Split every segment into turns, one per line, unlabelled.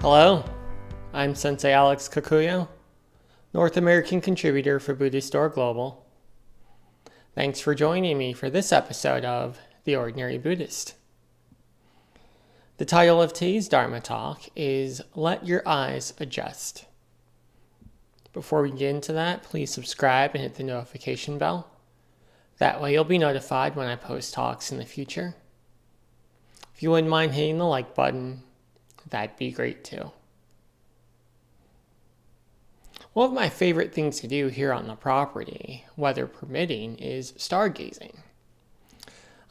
Hello, I'm Sensei Alex Kakuyo, North American contributor for Buddhist Global. Thanks for joining me for this episode of The Ordinary Buddhist. The title of today's Dharma talk is Let Your Eyes Adjust. Before we get into that, please subscribe and hit the notification bell. That way you'll be notified when I post talks in the future. If you wouldn't mind hitting the like button, that'd be great too. One of my favorite things to do here on the property, weather permitting, is stargazing.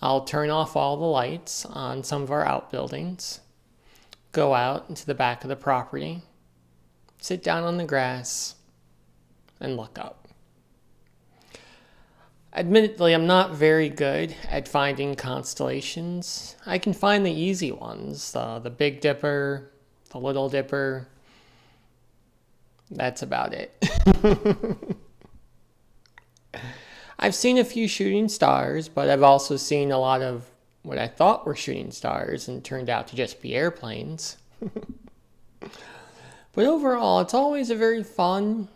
I'll turn off all the lights on some of our outbuildings, go out into the back of the property, sit down on the grass, and look up. Admittedly, I'm not very good at finding constellations. I can find the easy ones, the Big Dipper, the Little Dipper. That's about it. I've seen a few shooting stars, but I've also seen a lot of what I thought were shooting stars and turned out to just be airplanes. But overall, it's always a very fun,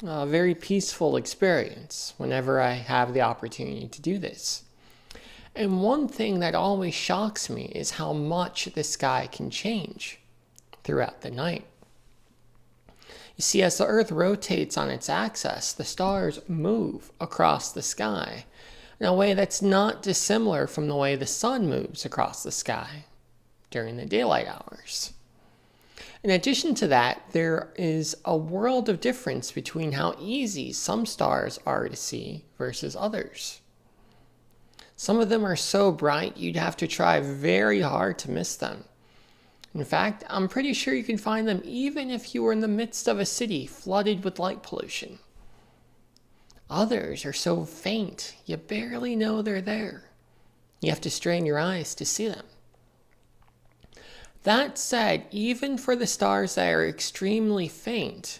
very peaceful experience whenever I have the opportunity to do this. And one thing that always shocks me is how much the sky can change throughout the night. You see, as the Earth rotates on its axis, the stars move across the sky in a way that's not dissimilar from the way the sun moves across the sky during the daylight hours. In addition to that, there is a world of difference between how easy some stars are to see versus others. Some of them are so bright you'd have to try very hard to miss them. In fact, I'm pretty sure you can find them even if you were in the midst of a city flooded with light pollution. Others are so faint, you barely know they're there. You have to strain your eyes to see them. That said, even for the stars that are extremely faint,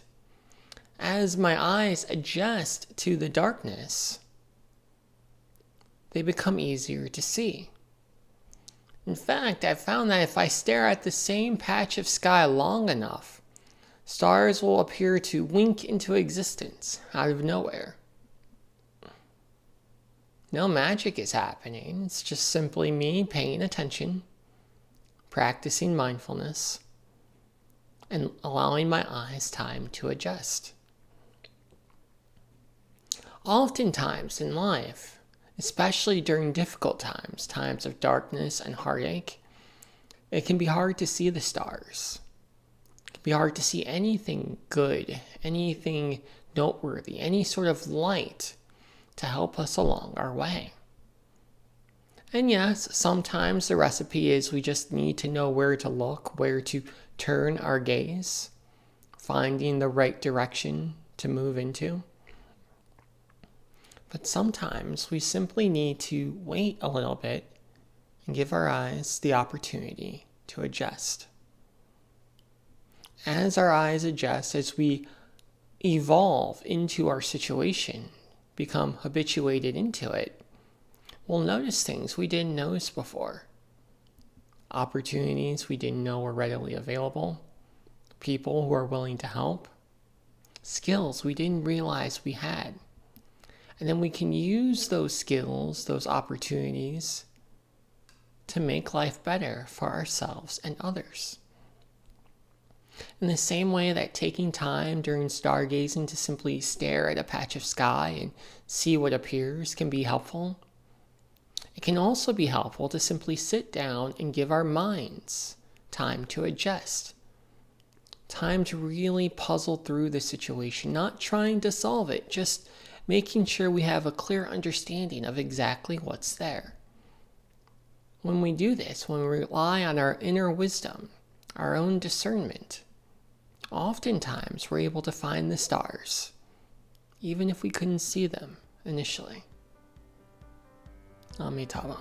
as my eyes adjust to the darkness, they become easier to see. In fact, I've found that if I stare at the same patch of sky long enough, stars will appear to wink into existence out of nowhere. No magic is happening. It's just simply me paying attention, practicing mindfulness, and allowing my eyes time to adjust. Oftentimes in life, especially during difficult times, times of darkness and heartache, it can be hard to see the stars. It can be hard to see anything good, anything noteworthy, any sort of light to help us along our way. And yes, sometimes the recipe is we just need to know where to look, where to turn our gaze, finding the right direction to move into. But sometimes we simply need to wait a little bit and give our eyes the opportunity to adjust. As our eyes adjust, as we evolve into our situation, become habituated into it, we'll notice things we didn't notice before. Opportunities we didn't know were readily available, people who are willing to help, skills we didn't realize we had. And then we can use those skills, those opportunities, to make life better for ourselves and others. In the same way that taking time during stargazing to simply stare at a patch of sky and see what appears can be helpful, it can also be helpful to simply sit down and give our minds time to adjust. Time to really puzzle through the situation, not trying to solve it, just making sure we have a clear understanding of exactly what's there. When we do this, when we rely on our inner wisdom, our own discernment, oftentimes we're able to find the stars, even if we couldn't see them initially. Amitabha.